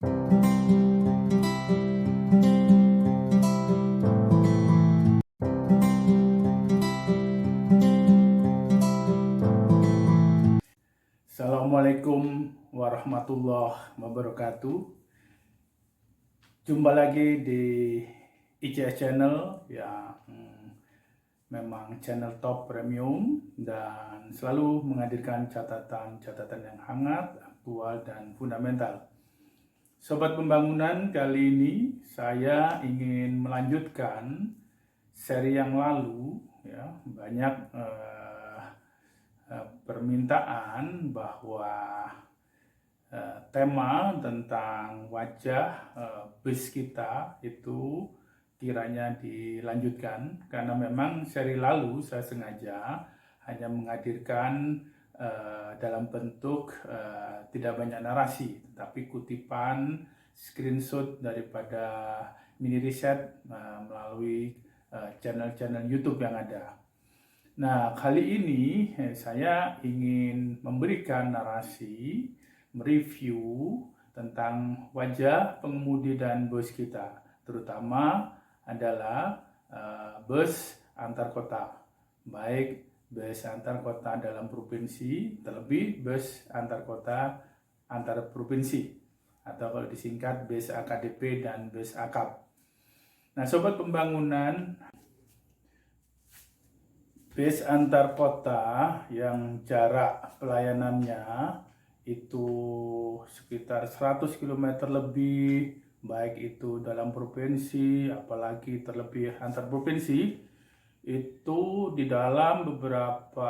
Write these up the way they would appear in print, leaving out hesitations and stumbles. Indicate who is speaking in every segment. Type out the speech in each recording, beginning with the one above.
Speaker 1: Assalamualaikum warahmatullahi wabarakatuh. Jumpa lagi di ICS Channel yang memang channel top premium dan selalu menghadirkan catatan-catatan yang hangat, aktual, dan fundamental. Sobat Pembangunan, kali ini saya ingin melanjutkan seri yang lalu. Ya, banyak permintaan bahwa tema tentang wajah bus kita itu kiranya dilanjutkan, karena memang seri lalu saya sengaja hanya menghadirkan dalam bentuk tidak banyak narasi, tetapi kutipan screenshot daripada mini riset melalui channel-channel YouTube yang ada. Nah, kali ini saya ingin memberikan narasi, mereview tentang wajah pengemudi dan bus kita, terutama adalah bus antar kota, baik bus antar kota dalam provinsi, terlebih bus antar kota antar provinsi, atau kalau disingkat bus AKDP dan bus AKAP. Nah, Sobat Pembangunan, bus antar kota yang jarak pelayanannya itu sekitar 100 km lebih, baik itu dalam provinsi, apalagi terlebih antar provinsi, itu di dalam beberapa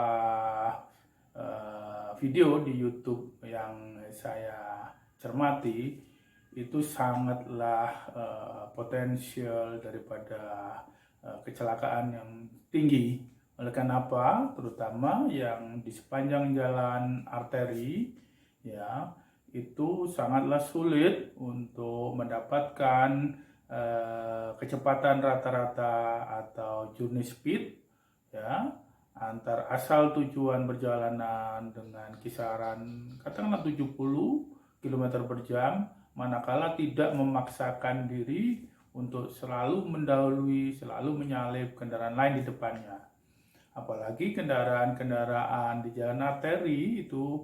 Speaker 1: video di YouTube yang saya cermati, itu sangatlah potensial daripada kecelakaan yang tinggi. Oleh karena apa? Terutama yang di sepanjang jalan arteri, ya, itu sangatlah sulit untuk mendapatkan kecepatan rata-rata atau journey speed, ya, antar asal tujuan perjalanan dengan kisaran katakanlah 70 km per jam, manakala tidak memaksakan diri untuk selalu mendahului, selalu menyalip kendaraan lain di depannya. Apalagi kendaraan-kendaraan di jalan arteri itu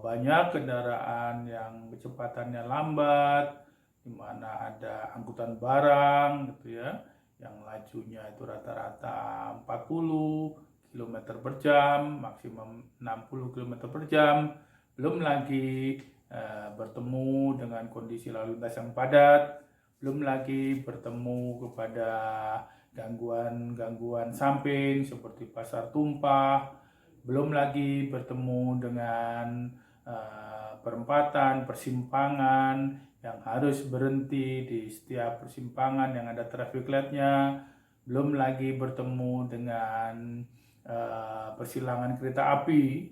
Speaker 1: banyak kendaraan yang kecepatannya lambat, di mana ada angkutan barang gitu ya, yang lajunya itu rata-rata 40 km per jam, maksimum 60 km per jam. Belum lagi bertemu dengan kondisi lalu lintas yang padat, belum lagi bertemu kepada gangguan samping seperti pasar tumpah, belum lagi bertemu dengan perempatan, persimpangan yang harus berhenti di setiap persimpangan yang ada traffic light-nya, belum lagi bertemu dengan persilangan kereta api.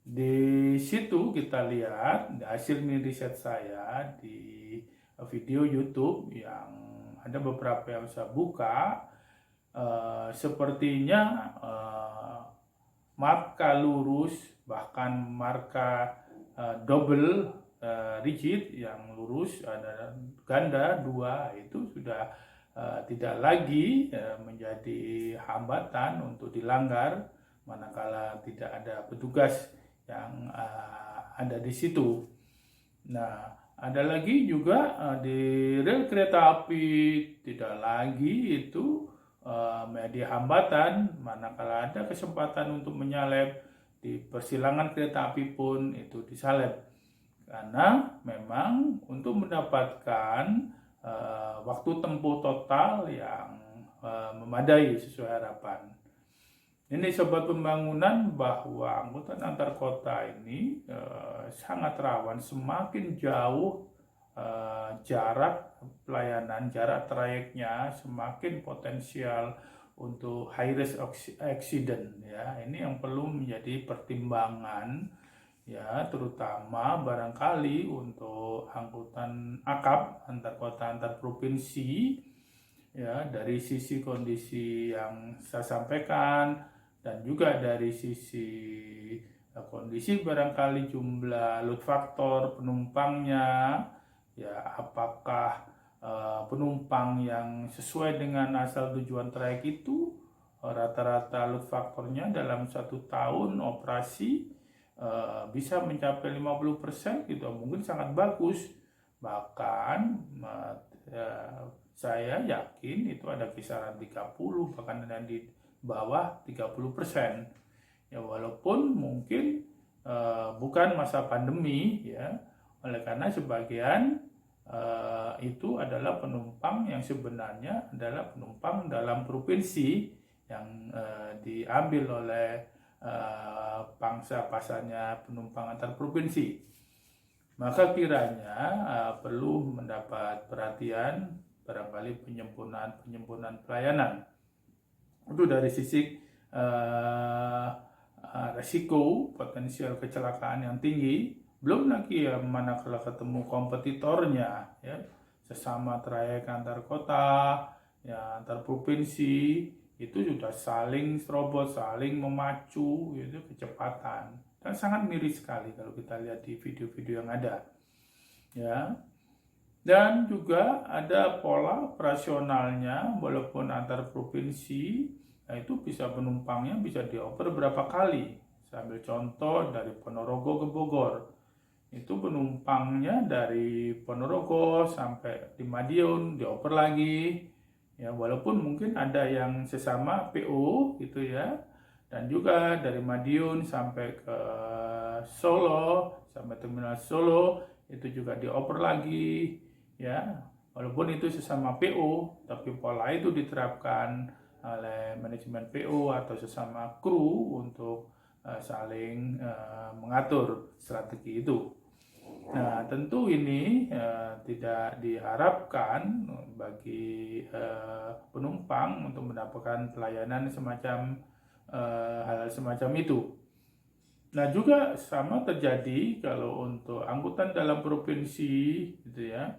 Speaker 1: Di situ kita lihat hasil riset saya di video YouTube yang ada beberapa yang saya buka, sepertinya marka lurus, bahkan marka double rigid yang lurus, ada ganda dua, itu sudah tidak lagi menjadi hambatan untuk dilanggar manakala tidak ada petugas yang ada di situ. Nah, ada lagi juga di rel kereta api tidak lagi itu media hambatan manakala ada kesempatan untuk menyalip di persilangan kereta api pun itu disalip, karena memang untuk mendapatkan waktu tempuh total yang memadai sesuai harapan. Ini Sobat Pembangunan, bahwa angkutan antar kota ini sangat rawan semakin jauh jarak pelayanan, jarak trayeknya semakin potensial untuk high risk accident, ya. Ini yang perlu menjadi pertimbangan, ya, terutama barangkali untuk angkutan AKAP, antar kota antar provinsi, ya, dari sisi kondisi yang saya sampaikan dan juga dari sisi kondisi barangkali jumlah load factor penumpangnya, ya, penumpang yang sesuai dengan asal tujuan trayek itu rata-rata load faktornya dalam 1 tahun operasi bisa mencapai 50% gitu, mungkin sangat bagus. Bahkan saya yakin itu ada kisaran 30, bahkan di bawah 30%. Ya, walaupun mungkin bukan masa pandemi ya, oleh karena sebagian itu adalah penumpang yang sebenarnya adalah penumpang dalam provinsi yang diambil oleh pangsa pasarnya penumpang antar provinsi. Maka kiranya perlu mendapat perhatian barangkali penyempurnaan pelayanan. Itu dari sisi resiko potensial kecelakaan yang tinggi, belum lagi ya manakala ketemu kompetitornya ya, sesama trayek antar kota ya, antar provinsi, itu sudah saling serobot, saling memacu gitu kecepatan, dan sangat miris sekali kalau kita lihat di video-video yang ada ya. Dan juga ada pola operasionalnya, walaupun antar provinsi, nah itu bisa penumpangnya bisa dioper berapa kali. Saya ambil contoh dari Ponorogo ke Bogor, itu penumpangnya dari Ponorogo sampai di Madiun dioper lagi ya, walaupun mungkin ada yang sesama PO gitu ya, dan juga dari Madiun sampai ke Solo, sampai terminal Solo itu juga dioper lagi ya, walaupun itu sesama PO, tapi pola itu diterapkan oleh manajemen PO atau sesama kru untuk saling mengatur strategi itu. Nah, tentu ini tidak diharapkan bagi penumpang untuk mendapatkan pelayanan semacam hal semacam itu. Nah, juga sama terjadi kalau untuk angkutan dalam provinsi gitu ya.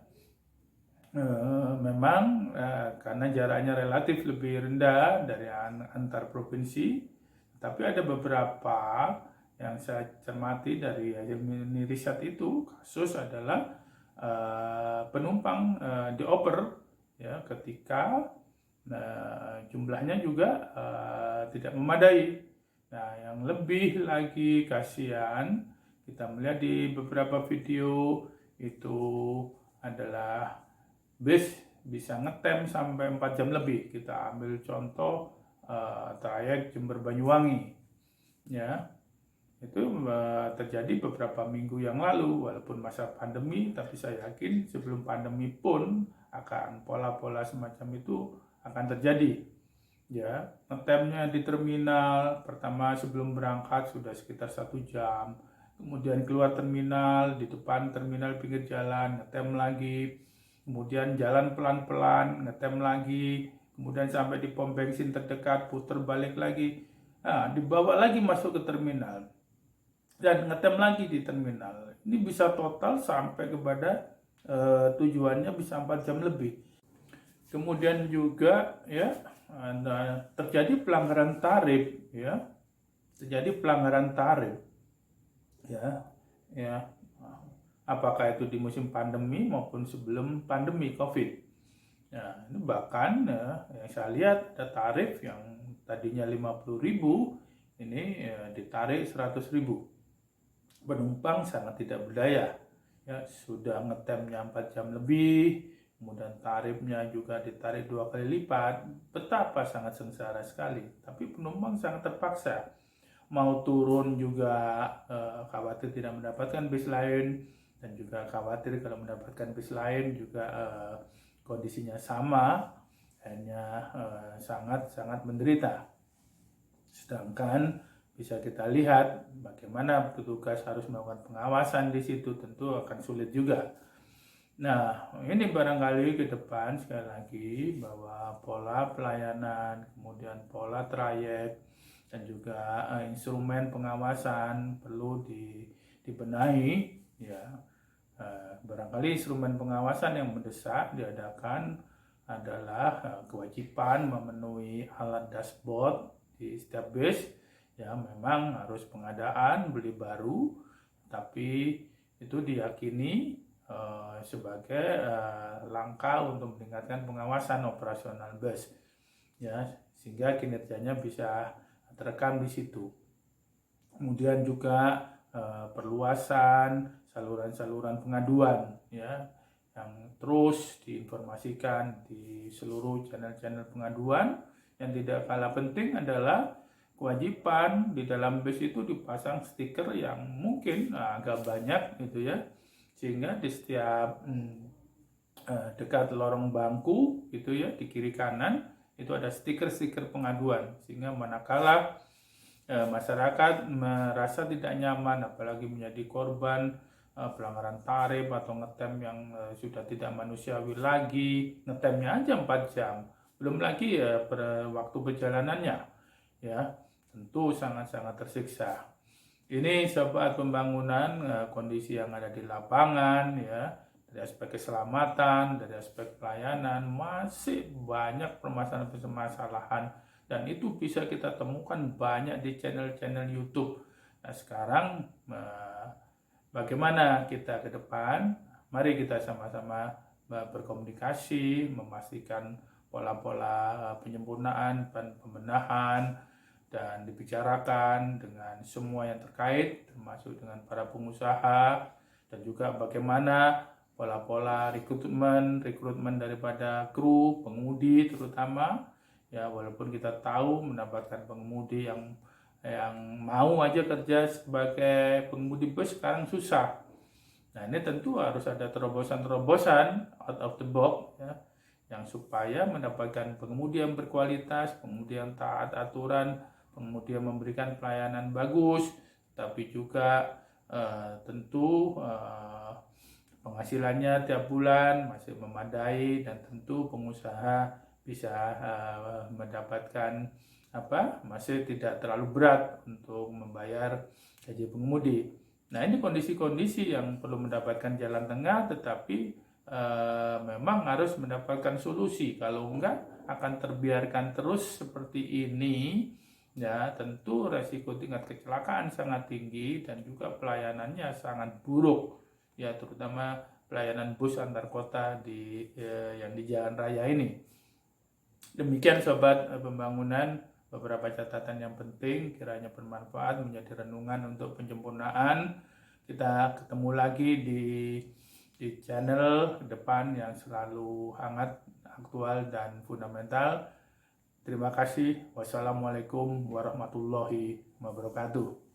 Speaker 1: Memang karena jaraknya relatif lebih rendah dari antar provinsi, tapi ada beberapa yang saya cermati dari hasil mini riset itu, kasus adalah penumpang dioper ya ketika jumlahnya juga tidak memadai. Nah, yang lebih lagi kasihan, kita melihat di beberapa video itu adalah bis bisa ngetem sampai 4 jam lebih. Kita ambil contoh trayek Jember Banyuwangi ya, itu terjadi beberapa minggu yang lalu, walaupun masa pandemi, tapi saya yakin sebelum pandemi pun akan pola-pola semacam itu akan terjadi ya. Ngetemnya di terminal pertama sebelum berangkat sudah sekitar 1 jam, kemudian keluar terminal, di depan terminal pinggir jalan ngetem lagi, kemudian jalan pelan-pelan, ngetem lagi, kemudian sampai di pom bensin terdekat, putar balik lagi, nah, dibawa lagi masuk ke terminal, dan ngetem lagi di terminal. Ini bisa total sampai kepada tujuannya bisa 4 jam lebih. Kemudian juga ya terjadi pelanggaran tarif ya, ya. Apakah itu di musim pandemi maupun sebelum pandemi COVID. Nah, ini bahkan yang saya lihat ada tarif yang tadinya 50.000 ini ditarik 100.000. Penumpang sangat tidak berdaya. Ya, sudah ngetemnya 4 jam lebih, kemudian tarifnya juga ditarik 2 kali lipat. Betapa sangat sengsara sekali. Tapi penumpang sangat terpaksa. Mau turun juga khawatir tidak mendapatkan bis lain, dan juga khawatir kalau mendapatkan bis lain juga kondisinya sama, hanya sangat-sangat menderita. Sedangkan bisa kita lihat bagaimana petugas harus melakukan pengawasan di situ, tentu akan sulit juga. Nah, ini barangkali ke depan sekali lagi bahwa pola pelayanan, kemudian pola trayek, dan juga instrumen pengawasan perlu dibenahi ya. Barangkali instrumen pengawasan yang mendesak diadakan adalah kewajiban memenuhi alat dashboard di setiap bis ya. Memang harus pengadaan beli baru, tapi itu diyakini sebagai langkah untuk meningkatkan pengawasan operasional bus, ya, sehingga kinerjanya bisa terekam di situ. Kemudian juga perluasan saluran-saluran pengaduan, ya, yang terus diinformasikan di seluruh channel-channel pengaduan. Yang tidak kalah penting adalah kewajiban di dalam bus itu dipasang stiker yang mungkin agak banyak gitu ya, sehingga di setiap dekat lorong bangku gitu ya, di kiri kanan itu ada stiker-stiker pengaduan, sehingga manakala masyarakat merasa tidak nyaman apalagi menjadi korban pelanggaran tarif atau ngetem yang sudah tidak manusiawi lagi, ngetemnya aja 4 jam, belum lagi ya waktu perjalanannya, ya tentu sangat-sangat tersiksa. Ini sobat pembangunan, kondisi yang ada di lapangan, ya, dari aspek keselamatan, dari aspek pelayanan, masih banyak permasalahan-permasalahan, dan itu bisa kita temukan banyak di channel-channel YouTube. Nah sekarang bagaimana kita ke depan? Mari kita sama-sama berkomunikasi, memastikan pola-pola penyempurnaan dan pembenahan, dan dibicarakan dengan semua yang terkait, termasuk dengan para pengusaha, dan juga bagaimana pola-pola rekrutmen daripada kru, pengemudi terutama, ya, walaupun kita tahu mendapatkan pengemudi yang mau aja kerja sebagai pengemudi bus sekarang susah. Nah ini tentu harus ada terobosan-terobosan out of the box, ya, yang supaya mendapatkan pengemudi yang berkualitas, pengemudi yang taat aturan, pengemudi yang memberikan pelayanan bagus, tapi juga tentu penghasilannya tiap bulan masih memadai, dan tentu pengusaha bisa mendapatkan masih tidak terlalu berat untuk membayar gaji pengemudi. Nah ini kondisi-kondisi yang perlu mendapatkan jalan tengah, tetapi memang harus mendapatkan solusi. Kalau enggak akan terbiarkan terus seperti ini, ya tentu resiko tingkat kecelakaan sangat tinggi dan juga pelayanannya sangat buruk, ya terutama pelayanan bus antar kota yang di jalan raya ini. Demikian sobat pembangunan, beberapa catatan yang penting kiranya bermanfaat menjadi renungan untuk penyempurnaan. Kita ketemu lagi di channel depan yang selalu hangat, aktual, dan fundamental. Terima kasih. Wassalamualaikum warahmatullahi wabarakatuh.